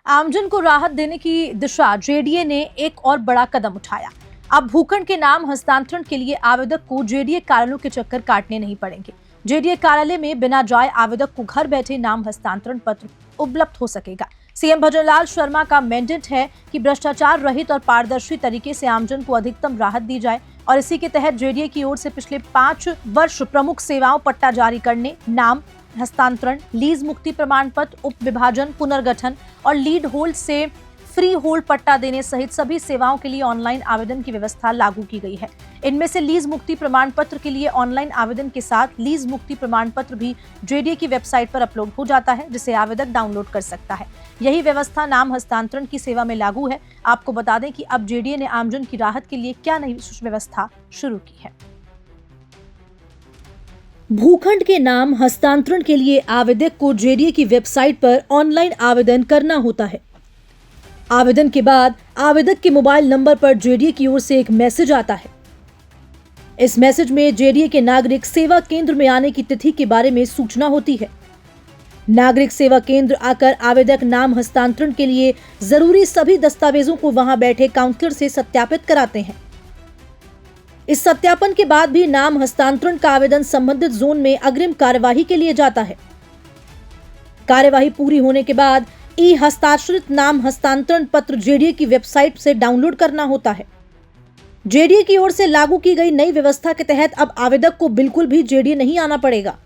आमजन को राहत देने की दिशा जेडीए ने एक और बड़ा कदम उठाया। अब भूखंड के नाम हस्तांतरण के लिए आवेदक को जेडीए कार्यालयों के चक्कर काटने नहीं पड़ेंगे। जेडीए कार्यालय में बिना जाए आवेदक को घर बैठे नाम हस्तांतरण पत्र उपलब्ध हो सकेगा। सीएम भजनलाल शर्मा का मैंडेट है कि भ्रष्टाचार रहित और पारदर्शी तरीके से आमजन को अधिकतम राहत दी जाए और इसी के तहत जेडीए की ओर से पिछले 5 वर्ष प्रमुख सेवाओं पट्टा जारी करने, नाम हस्तांतरण, लीज मुक्ति प्रमाण पत्र, उप विभाजन, पुनर्गठन और लीड होल्ड से फ्री होल्ड पट्टा देने सहित सभी सेवाओं के लिए ऑनलाइन आवेदन की व्यवस्था लागू की गई है। इनमें से लीज मुक्ति प्रमाण पत्र के लिए ऑनलाइन आवेदन के साथ लीज मुक्ति प्रमाण पत्र भी जेडीए की वेबसाइट पर अपलोड हो जाता है, जिसे आवेदक डाउनलोड कर सकता है। यही व्यवस्था नाम हस्तांतरण की सेवा में लागू है। आपको बता दें कि अब जेडीए ने आमजन की राहत के लिए क्या नई व्यवस्था शुरू की है। भूखंड के नाम हस्तांतरण के लिए आवेदक को जेडीए की वेबसाइट पर ऑनलाइन आवेदन करना होता है। आवेदन के बाद आवेदक के मोबाइल नंबर पर जेडीए की ओर से एक मैसेज आता है। इस मैसेज में जेडीए के नागरिक सेवा केंद्र में आने की तिथि के बारे में सूचना होती है। नागरिक सेवा केंद्र आकर आवेदक नाम हस्तांतरण के लिए जरूरी सभी दस्तावेजों को वहां बैठे काउंसलर से सत्यापित कराते हैं। इस सत्यापन के बाद भी नाम हस्तांतरण का आवेदन संबंधित जोन में अग्रिम कार्यवाही के लिए जाता है। कार्यवाही पूरी होने के बाद ई हस्ताक्षरित नाम हस्तांतरण पत्र जेडीए की वेबसाइट से डाउनलोड करना होता है। जेडीए की ओर से लागू की गई नई व्यवस्था के तहत अब आवेदक को बिल्कुल भी जेडीए नहीं आना पड़ेगा।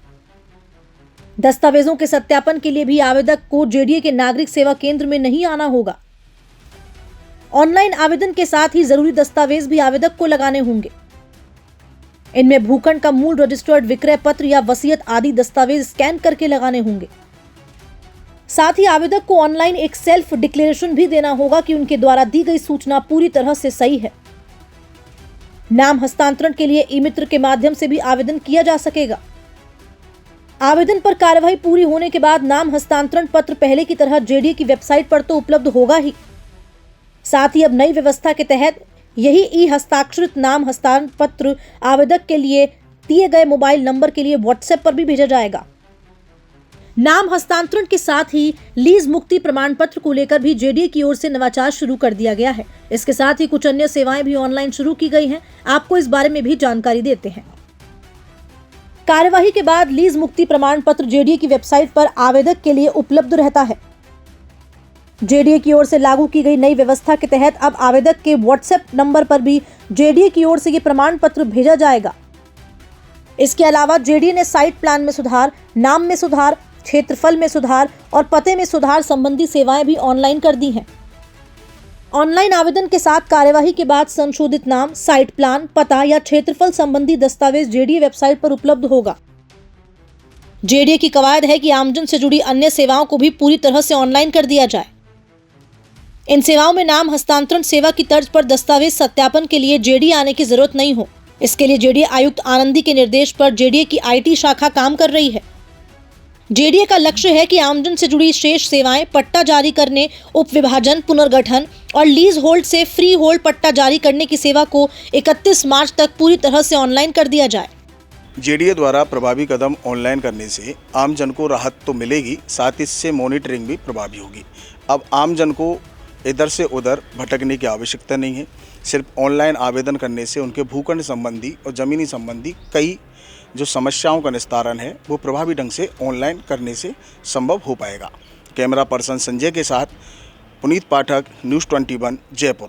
दस्तावेजों के सत्यापन के लिए भी आवेदक को जेडीए के नागरिक सेवा केंद्र में नहीं आना होगा। ऑनलाइन आवेदन के साथ ही जरूरी दस्तावेज भी आवेदक को लगाने होंगे। इनमें भूखंड का मूल रजिस्टर्ड विक्रय पत्र या वसीयत आदि दस्तावेज स्कैन करके लगाने होंगे। साथ ही आवेदक को ऑनलाइन एक सेल्फ डिक्लेरेशन भी देना होगा कि उनके द्वारा दी गई सूचना पूरी तरह से सही है। नाम हस्तांतरण के लिए ई मित्र के माध्यम से भी आवेदन किया जा सकेगा। आवेदन पर कार्यवाही पूरी होने के बाद नाम हस्तांतरण पत्र पहले की तरह जेडीए की वेबसाइट पर तो उपलब्ध होगा ही, साथ ही अब नई व्यवस्था के तहत यही ई हस्ताक्षरित नाम हस्तांतरण पत्र आवेदक के लिए दिए गए मोबाइल नंबर के लिए व्हाट्सएप पर भी भेजा जाएगा। नाम हस्तांतरण के साथ ही लीज मुक्ति प्रमाण पत्र को लेकर भी जेडीए की ओर से नवाचार शुरू कर दिया गया है। इसके साथ ही कुछ अन्य सेवाएं भी ऑनलाइन शुरू की गई हैं। आपको इस बारे में भी जानकारी देते हैं। कार्यवाही के बाद लीज मुक्ति प्रमाण पत्र जेडीए की वेबसाइट पर आवेदक के लिए उपलब्ध रहता है। जेडीए की ओर से लागू की गई नई व्यवस्था के तहत अब आवेदक के व्हाट्सएप नंबर पर भी जेडीए की ओर से ये प्रमाण पत्र भेजा जाएगा। इसके अलावा जेडीए ने साइट प्लान में सुधार, नाम में सुधार, क्षेत्रफल में सुधार और पते में सुधार संबंधी सेवाएं भी ऑनलाइन कर दी हैं। ऑनलाइन आवेदन के साथ कार्यवाही के बाद संशोधित नाम, साइट प्लान, पता या क्षेत्रफल संबंधी दस्तावेज जेडीए वेबसाइट पर उपलब्ध होगा। जेडीए की कवायद है कि आमजन से जुड़ी अन्य सेवाओं को भी पूरी तरह से ऑनलाइन कर दिया जाए। इन सेवाओं में नाम हस्तांतरण सेवा की तर्ज पर दस्तावेज सत्यापन के लिए जेडीए आने की जरूरत नहीं हो। इसके लिए जेडीए आयुक्त आनंदी के निर्देश पर जेडीए की आईटी शाखा काम कर रही है। जेडीए का लक्ष्य है कि आमजन से जुड़ी शेष सेवाएं पट्टा जारी करने, उप विभाजन, पुनर्गठन और लीज होल्ड से फ्री होल्ड पट्टा जारी करने की सेवा को 31 मार्च तक पूरी तरह से ऑनलाइन कर दिया जाए। जेडीए द्वारा प्रभावी कदम ऑनलाइन करने से आम जन को राहत तो मिलेगी, साथ ही इससे मॉनिटरिंग भी प्रभावी होगी। अब आम जन को इधर से उधर भटकने की आवश्यकता नहीं है। सिर्फ ऑनलाइन आवेदन करने से उनके भूखंड संबंधी और ज़मीनी संबंधी कई जो समस्याओं का निस्तारण है वो प्रभावी ढंग से ऑनलाइन करने से संभव हो पाएगा। कैमरा पर्सन संजय के साथ पुनीत पाठक, न्यूज़ 21, जयपुर।